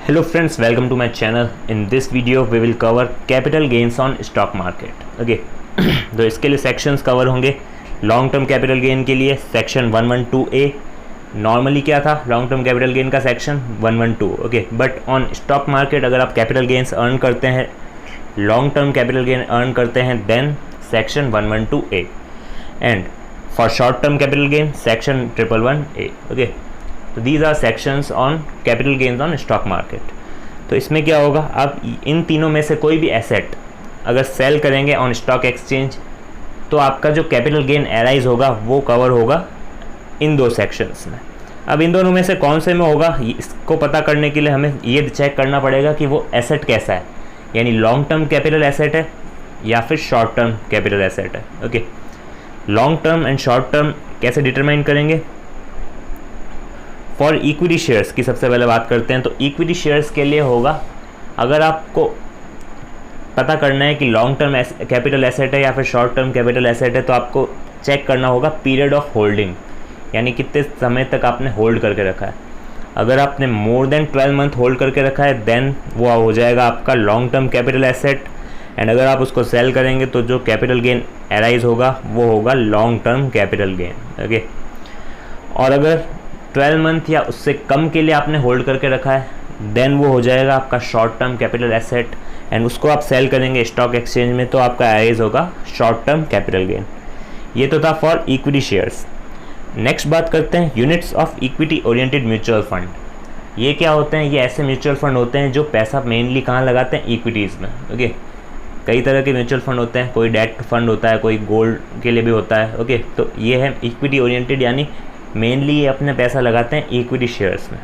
Hello friends, welcome to my channel. In this video we will cover capital gains on stock market. Okay. तो इसके लिए sections cover होंगे. Long term capital gain के लिए section 112A. Normally क्या था long term capital gain का section 112. Okay, but on stock market अगर आप कैपिटल गेन्स अर्न करते हैं, long term capital gain earn करते हैं, then section 112A. And for short term capital gain section 111A. Okay, तो these are sections on capital gains on stock market. तो इसमें क्या होगा, आप इन तीनों में से कोई भी एसेट अगर सेल करेंगे ऑन स्टॉक एक्सचेंज तो आपका जो कैपिटल गेन एराइज होगा वो कवर होगा इन दो सेक्शंस में. अब इन दोनों में से कौन से में होगा, इसको पता करने के लिए हमें ये चेक करना पड़ेगा कि वो एसेट कैसा है, यानी लॉन्ग टर्म कैपिटल एसेट है या फिर शॉर्ट टर्म कैपिटल एसेट है. Okay, long term and short term कैसे डिटरमाइन करेंगे. फॉर इक्विटी शेयर्स की सबसे पहले बात करते हैं. तो इक्विटी शेयर्स के लिए होगा, अगर आपको पता करना है कि लॉन्ग टर्म कैपिटल एसेट है या फिर शॉर्ट टर्म कैपिटल एसेट है, तो आपको चेक करना होगा पीरियड ऑफ होल्डिंग, यानी कितने समय तक आपने होल्ड करके रखा है. अगर आपने मोर देन 12 मंथ होल्ड करके रखा है देन वो हो जाएगा आपका long term capital asset. And अगर आप उसको सेल करेंगे तो जो कैपिटल गेन एराइज होगा वो होगा long term capital gain. Okay, और अगर 12 मंथ या उससे कम के लिए आपने होल्ड करके रखा है देन वो हो जाएगा आपका short term capital asset. And उसको आप सेल करेंगे स्टॉक एक्सचेंज में तो आपका एराइज होगा शॉर्ट टर्म कैपिटल गेन. ये तो था फॉर इक्विटी शेयर्स. नेक्स्ट बात करते हैं units of equity oriented mutual fund. ये क्या होते हैं, ये ऐसे म्यूचुअल फंड होते हैं जो पैसा मेनली कहाँ लगाते हैं, इक्विटीज़ में. ओके, कई तरह के म्यूचुअल फंड होते हैं, कोई डेट फंड होता है, कोई गोल्ड के लिए भी होता है. ओके, तो ये है इक्विटी ओरिएंटेड, यानी मेनली ये अपने पैसा लगाते हैं इक्विटी शेयर्स में.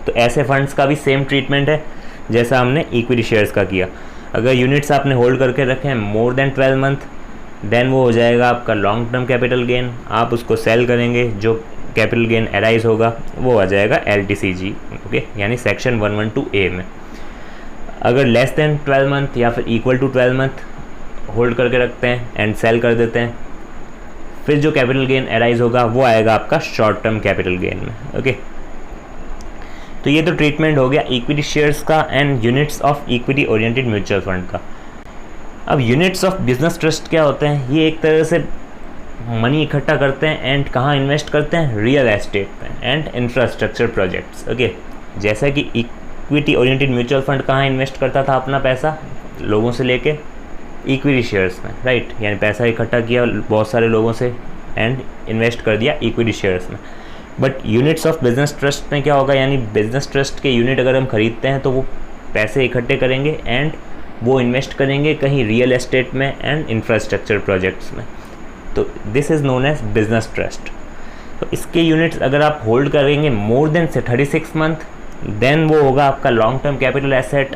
तो ऐसे फंड्स का भी सेम ट्रीटमेंट है जैसा हमने इक्विटी शेयर्स का किया. अगर यूनिट्स आपने होल्ड करके रखे हैं मोर देन 12 मंथ देन वो हो जाएगा आपका लॉन्ग टर्म कैपिटल गेन. आप उसको सेल करेंगे, जो कैपिटल गेन एराइज होगा वो आ जाएगा LTCG. ओके, यानी सेक्शन 112A में. अगर लेस देन 12 मंथ या फिर इक्वल टू 12 मंथ होल्ड करके रखते हैं एंड सेल कर देते हैं, फिर जो कैपिटल गेन एराइज होगा वो आएगा आपका शॉर्ट टर्म कैपिटल गेन में. ओके, तो ये तो ट्रीटमेंट हो गया इक्विटी शेयर्स का and units of equity oriented mutual fund का. अब यूनिट्स ऑफ बिजनेस ट्रस्ट क्या होते हैं, ये एक तरह से मनी इकट्ठा करते हैं एंड कहाँ इन्वेस्ट करते हैं, रियल एस्टेट में एंड इंफ्रास्ट्रक्चर प्रोजेक्ट्स. ओके, जैसा कि इक्विटी ओरिएंटेड म्यूचुअल फंड कहाँ इन्वेस्ट करता था अपना पैसा, लोगों से लेके इक्विटी शेयर्स में, राइट, यानी पैसा इकट्ठा किया बहुत सारे लोगों से एंड इन्वेस्ट कर दिया इक्विटी शेयर्स में. But units of business trust में क्या होगा, यानी बिजनेस ट्रस्ट के यूनिट अगर हम खरीदते हैं तो वो पैसे इकट्ठे करेंगे एंड वो इन्वेस्ट करेंगे कहीं रियल एस्टेट में एंड इंफ्रास्ट्रक्चर प्रोजेक्ट्स में. तो this is known as business trust. तो इसके यूनिट्स अगर आप होल्ड करेंगे मोर देन 36 मंथ देन वो होगा आपका लॉन्ग टर्म कैपिटल एसेट.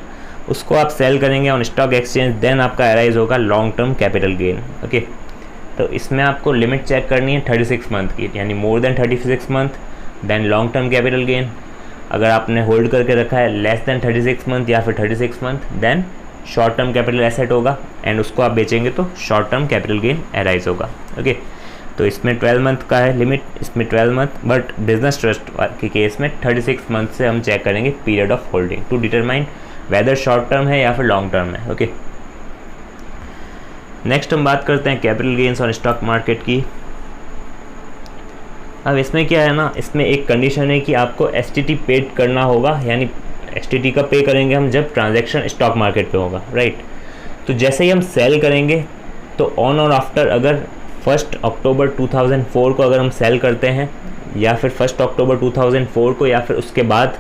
उसको आप सेल करेंगे ऑन स्टॉक एक्सचेंज देन आपका एराइज होगा long term capital gain. Okay, तो इसमें आपको लिमिट चेक करनी है 36 मंथ की, यानी more than 36 month then long term capital gain. अगर आपने होल्ड करके रखा है लेस देन 36 मंथ या फिर 36 month then short term capital asset होगा एंड उसको आप बेचेंगे तो short term capital gain arise होगा. ओके, तो इसमें 12 मंथ का है लिमिट, इसमें 12 मंथ, बट बिजनेस ट्रस्ट के केस में 36 मंथ से हम चेक करेंगे period of holding to determine whether short term है या फिर लॉन्ग टर्म है. ओके, नेक्स्ट हम बात करते हैं capital gains on stock market की. अब इसमें क्या है ना, इसमें एक कंडीशन है कि आपको STT पेड करना होगा, यानी STT का पे करेंगे हम जब ट्रांजैक्शन स्टॉक मार्केट पे होगा, राइट. तो जैसे ही हम सेल करेंगे तो ऑन और आफ्टर अगर 1 अक्टूबर 2004 को अगर हम सेल करते हैं या फिर 1 अक्टूबर 2004 को या फिर उसके बाद,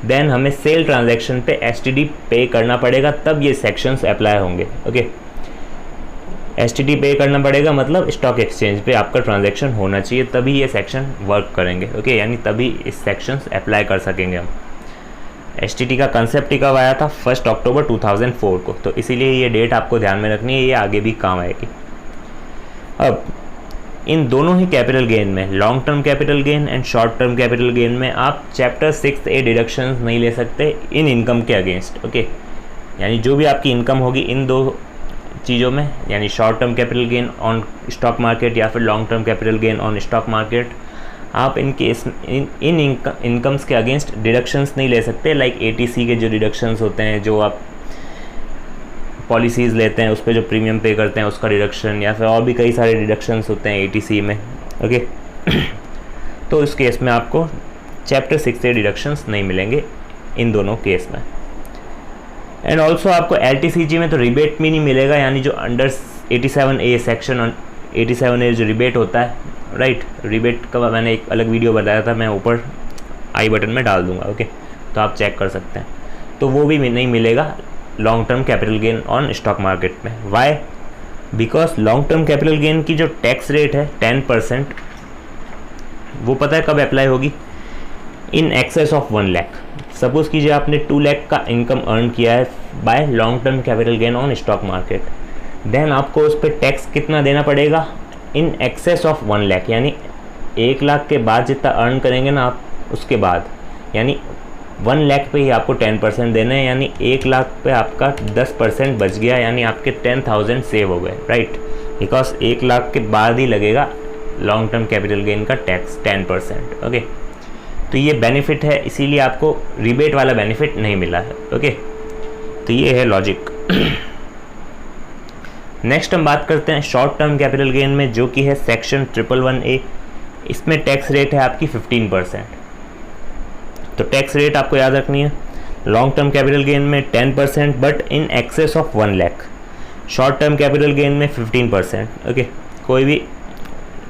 देन हमें सेल ट्रांजैक्शन पे STT पे करना पड़ेगा, तब ये सेक्शंस अप्लाई होंगे. ओके, STT पे करना पड़ेगा मतलब स्टॉक एक्सचेंज पे आपका ट्रांजैक्शन होना चाहिए, तभी ये सेक्शन वर्क करेंगे. ओके, यानी तभी इस सेक्शंस अप्लाई कर सकेंगे हम. STT का कंसेप्ट ही कब आया था, 1 अक्टूबर 2004 को, तो इसीलिए ये डेट आपको ध्यान में रखनी है, ये आगे भी काम आएगी. अब इन दोनों ही कैपिटल गेन में, long term capital gain and short term capital gain में, आप चैप्टर 6A डिडक्शंस नहीं ले सकते इन इनकम के अगेंस्ट. ओके, यानी जो भी आपकी इनकम होगी इन दो चीज़ों में, यानी short term capital gain on stock market या फिर long term capital gain on stock market, आप इन केस इन इनकम्स के अगेंस्ट डिडक्शंस नहीं ले सकते, लाइक ATC के जो डिडक्शंस होते हैं, जो आप पॉलिसीज़ लेते हैं उस पर जो प्रीमियम पे करते हैं उसका डिडक्शन, या फिर और भी कई सारे डिडक्शंस होते हैं ATC में। ओके तो इस केस में आपको चैप्टर 6 से डिडक्शंस नहीं मिलेंगे इन दोनों केस में। एंड ऑल्सो आपको LTCG में तो रिबेट भी नहीं मिलेगा, यानी जो अंडर 87A सेक्शन 87A जो रिबेट होता है, राइट, रिबेट का मैंने एक अलग वीडियो बताया था, मैं ऊपर आई बटन में डाल दूंगा। ओके तो आप चेक कर सकते हैं। तो वो भी नहीं मिलेगा long term capital gain on stock market में। Why? Because long term capital gain की जो टैक्स रेट है 10%, वो पता है कब अप्लाई होगी? In excess of 1 lakh. Suppose कीजिए आपने 2 लाख का इनकम अर्न किया है by long term capital gain on stock market, then आपको उस पर टैक्स कितना देना पड़ेगा? इन एक्सेस ऑफ 1 लाख, यानी 1 लाख के बाद जितना अर्न करेंगे ना आप उसके बाद, यानी 1 लाख पे ही आपको 10% देना है, यानी 1 लाख पे आपका 10% बच गया, यानी आपके 10,000 सेव हो गए, राइट। बिकॉज 1 लाख के बाद ही लगेगा लॉन्ग टर्म कैपिटल गेन का टैक्स 10%। ओके तो ये बेनिफिट है, इसीलिए आपको रिबेट वाला बेनिफिट नहीं मिला है। ओके तो ये है लॉजिक। नेक्स्ट हम बात करते हैं शॉर्ट टर्म कैपिटल गेन में, जो कि है सेक्शन 111A। इसमें टैक्स रेट है आपकी 15%। तो टैक्स रेट आपको याद रखनी है, लॉन्ग टर्म कैपिटल गेन में 10% but in excess of 1 lakh, short term capital gain में 15%। ओके कोई भी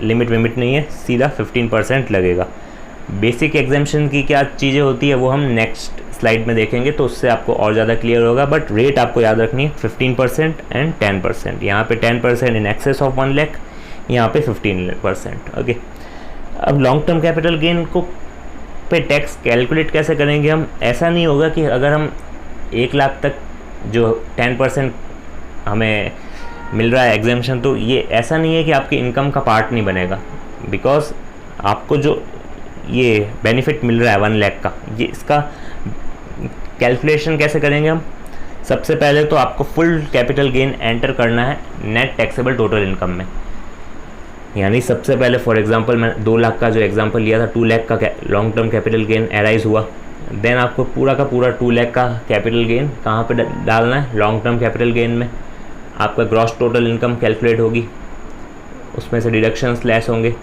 लिमिट नहीं है, सीधा 15% लगेगा। बेसिक एग्जाम्पशन की क्या चीज़ें होती है वो हम नेक्स्ट स्लाइड में देखेंगे, तो उससे आपको और ज़्यादा क्लियर होगा। बट रेट आपको याद रखनी है 15% एंड 10%। यहाँ पे 10% इन एक्सेस ऑफ 1 लाख, यहाँ पे 15%। ओके अब लॉन्ग टर्म कैपिटल गेन को पे टैक्स कैलकुलेट कैसे करेंगे हम? ऐसा नहीं होगा कि अगर हम 1 लाख तक जो 10% हमें मिल रहा है एग्जाम्पशन, तो ये ऐसा नहीं है कि आपकी इनकम का पार्ट नहीं बनेगा। बिकॉज आपको जो ये बेनिफिट मिल रहा है 1 लाख का, ये इसका कैलकुलेशन कैसे करेंगे हम? सबसे पहले तो आपको फुल कैपिटल गेन एंटर करना है नेट टैक्सेबल टोटल इनकम में। यानी सबसे पहले फॉर एग्जांपल मैं 2 लाख का जो एग्जांपल लिया था, 2 लाख का long term capital gain arise हुआ, देन आपको पूरा का पूरा 2 लाख का कैपिटल गेन कहाँ पे डालना है? लॉन्ग टर्म कैपिटल गेन में। आपका ग्रॉस टोटल इनकम कैलकुलेट होगी, उसमें से डिडक्शंस लेस होंगे,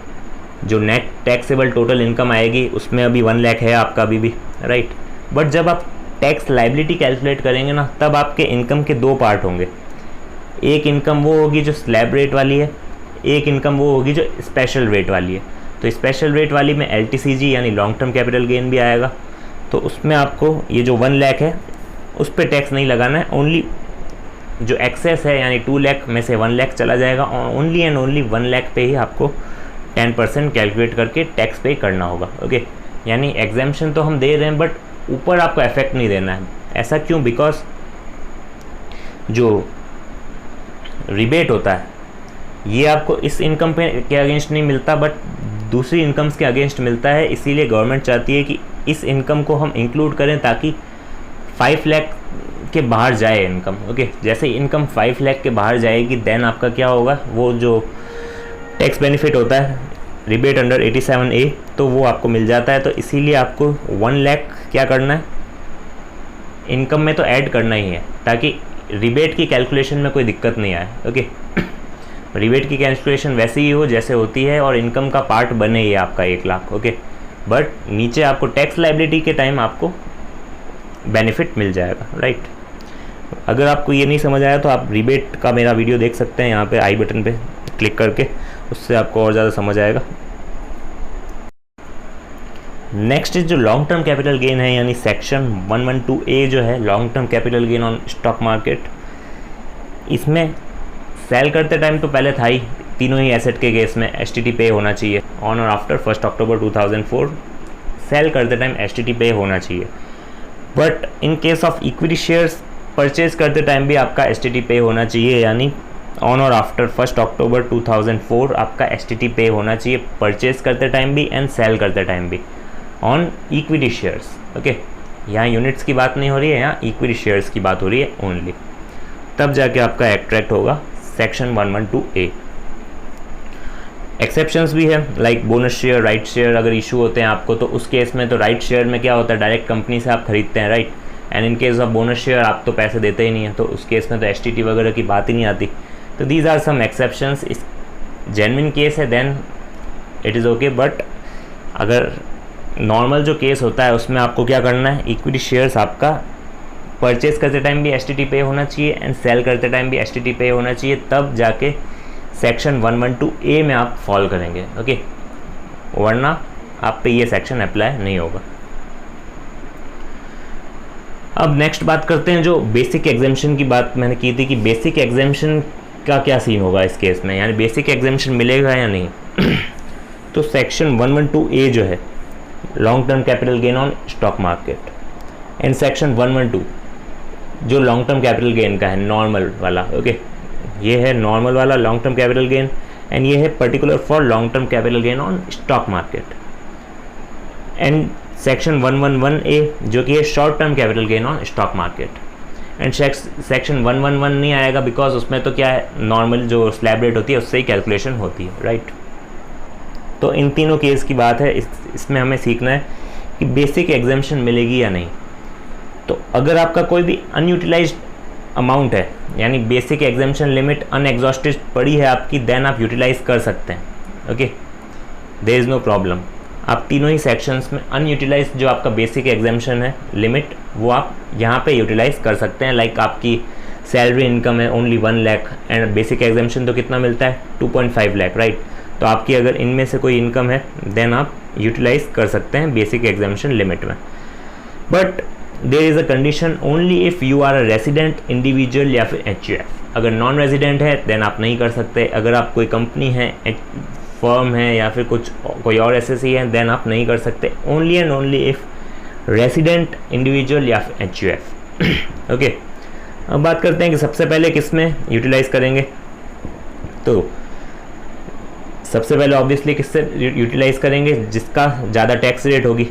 जो नेट टैक्सेबल टोटल इनकम आएगी उसमें अभी 1 लाख है आपका अभी भी, राइट। बट जब आप टैक्स लाइबिलिटी कैलकुलेट करेंगे ना, तब आपके इनकम के 2 पार्ट होंगे। एक इनकम वो होगी जो स्लैब रेट वाली है, एक इनकम वो होगी जो स्पेशल रेट वाली है। तो स्पेशल रेट वाली में LTCG यानी लॉन्ग टर्म कैपिटल गेन भी आएगा, तो उसमें आपको ये जो 1 लाख है उस पर टैक्स नहीं लगाना है। ओनली जो एक्सेस है यानी 2 लाख में से 1 लाख चला जाएगा, ओनली एंड ओनली 1 लाख पे ही आपको 10% कैलकुलेट करके टैक्स पे करना होगा। ओके यानी एग्जाम्पशन तो हम दे रहे हैं बट ऊपर आपको इफेक्ट नहीं देना है। ऐसा क्यों? बिकॉज जो रिबेट होता है ये आपको इस इनकम पे के अगेंस्ट नहीं मिलता बट दूसरी इनकम्स के अगेंस्ट मिलता है। इसीलिए गवर्नमेंट चाहती है कि इस इनकम को हम इंक्लूड करें ताकि 5 लाख के बाहर जाए इनकम। ओके जैसे इनकम 5 लाख के बाहर जाएगी देन आपका क्या होगा, वो जो टैक्स बेनिफिट होता है रिबेट अंडर 87A तो वो आपको मिल जाता है। तो इसीलिए आपको 1 लाख क्या करना है, इनकम में तो ऐड करना ही है ताकि रिबेट की कैलकुलेशन में कोई दिक्कत नहीं आए। ओके रिबेट की कैलकुलेशन वैसे ही हो जैसे होती है और इनकम का पार्ट बने ही आपका 1 लाख। ओके बट नीचे आपको टैक्स लायबिलिटी के टाइम आपको बेनिफिट मिल जाएगा, राइट। अगर आपको ये नहीं समझ आया तो आप रिबेट का मेरा वीडियो देख सकते हैं, यहाँ पे आई बटन पे क्लिक करके, उससे आपको और ज़्यादा समझ आएगा। नेक्स्ट जो लॉन्ग टर्म कैपिटल गेन है यानी सेक्शन 112A जो है long term capital gain on stock market, इसमें सेल करते टाइम तो पहले था ही, तीनों ही एसेट के केस में STT पे होना चाहिए ऑन और आफ्टर 1 अक्टूबर 2004। सेल करते टाइम STT पे होना चाहिए, but in case of equity shares purchase करते टाइम भी आपका STT पे होना चाहिए, यानी ऑन और आफ्टर 1 अक्टूबर 2004 आपका STT पे होना चाहिए, परचेज करते टाइम भी एंड सेल करते टाइम भी ऑन इक्विटी शेयर्स। ओके यहाँ यूनिट्स की बात नहीं हो रही है, यहाँ इक्विटी शेयर्स की बात हो रही है ओनली, तब जाके आपका एट्रैक्ट होगा सेक्शन 112A। एक्सेप्शंस भी है, like bonus share, right share अगर इशू होते हैं आपको, तो उस केस में तो राइट शेयर में क्या होता है, डायरेक्ट कंपनी से आप खरीदते हैं, right. And in case of bonus share आप तो पैसे देते ही नहीं है, तो उस केस में तो एसटीटी वगैरह की बात ही नहीं आती। तो दीज आर सम एक्सेप्शंस। इस जेन्युइन केस है then it is okay, but अगर नॉर्मल जो केस होता है उसमें आपको क्या करना है, इक्विटी शेयर्स आपका परचेज करते टाइम भी एसटीटी पे होना चाहिए एंड सेल करते टाइम भी एसटीटी पे होना चाहिए, तब जाके सेक्शन 112A में आप फॉल करेंगे, ओके, वरना आप पे ये सेक्शन अप्लाई नहीं होगा। अब नेक्स्ट बात करते हैं जो बेसिक एग्जेम्पशन की बात मैंने की थी कि बेसिक एग्जेम्पशन का क्या सीन होगा इस केस में, यानी बेसिक एग्जेम्पशन मिलेगा या नहीं। तो सेक्शन 112A जो है long term capital gain on stock market, and section 112 जो लॉन्ग टर्म कैपिटल गेन का है नॉर्मल वाला, ओके, ये है नॉर्मल वाला long term capital gain, and ये है particular for long term capital gain on stock market. And section 111A जो कि है short term capital gain on stock market. And section 111 नहीं आएगा बिकॉज उसमें तो क्या है, नॉर्मल जो स्लैब रेट होती है उससे ही कैलकुलेशन होती है, राइट। तो इन तीनों केस की बात है, इसमें हमें सीखना है कि बेसिक एग्जेम्पशन मिलेगी या नहीं। तो अगर आपका कोई भी अनयूटिलाइज्ड अमाउंट है, यानी बेसिक एग्जेम्पशन लिमिट अनएग्जॉस्टेड पड़ी है आपकी, देन आप यूटिलाइज कर सकते हैं, okay, there is no problem. आप तीनों ही सेक्शंस में अनयूटिलाइज जो आपका बेसिक एग्जेम्पशन है लिमिट, वो आप यहाँ पे यूटिलाइज कर सकते हैं। लाइक आपकी सैलरी इनकम है only 1 lakh and basic exemption तो कितना मिलता है 2.5 लाख, राइट। तो आपकी अगर इनमें से कोई इनकम है देन आप यूटिलाइज कर सकते हैं बेसिक एग्जेम्पशन लिमिट में। But there is a condition only if you are a resident individual या फिर HUF। अगर नॉन रेजिडेंट है देन आप नहीं कर सकते। अगर आप कोई कंपनी है, फर्म है या फिर कोई और SSE है देन आप नहीं कर सकते। Only and only if resident individual या फिर HUF, ओके। अब बात करते हैं कि सबसे पहले किस में यूटिलाइज करेंगे। तो सबसे पहले ऑब्वियसली किससे यूटिलाइज करेंगे, जिसका ज़्यादा टैक्स रेट होगी।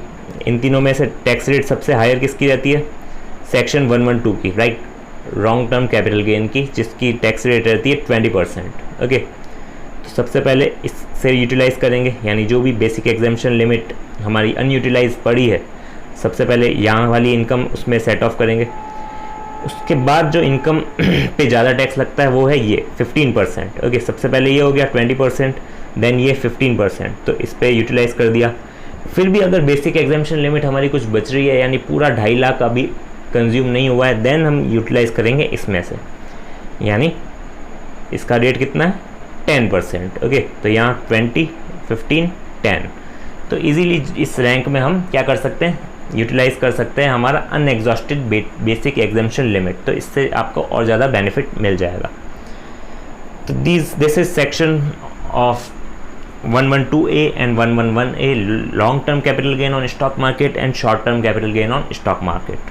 इन तीनों में से टैक्स रेट सबसे हायर किसकी रहती है, सेक्शन 112 की, right, long term capital gain की, जिसकी टैक्स रेट रहती है 20%, ओके। तो सबसे पहले इससे यूटिलाइज करेंगे, यानी जो भी बेसिक एग्जेम्पशन लिमिट हमारी अनयूटिलाइज पड़ी है, सबसे पहले यहाँ वाली इनकम उसमें सेट ऑफ करेंगे। उसके बाद जो इनकम पे ज़्यादा टैक्स लगता है वो है ये 15%, ओके। सबसे पहले ये हो गया 20%, देन ये 15%, तो इस पर यूटिलाइज कर दिया। फिर भी अगर बेसिक एग्जेम्पशन लिमिट हमारी कुछ बच रही है, यानी पूरा 2.5 लाख अभी कंज्यूम नहीं हुआ है, देन हम यूटिलाइज करेंगे इसमें से, यानी इसका रेट कितना है 10%, ओके। तो यहाँ 20, 15, 10, तो इजीली इस रैंक में हम क्या कर सकते हैं, यूटिलाइज कर सकते हैं हमारा अनएग्जॉस्टेड बेसिक एग्जेम्पशन लिमिट। तो इससे आपको और ज़्यादा बेनिफिट मिल जाएगा। तो this is section of 112A and 111A, long term capital gain on stock market and short term capital gain on stock market.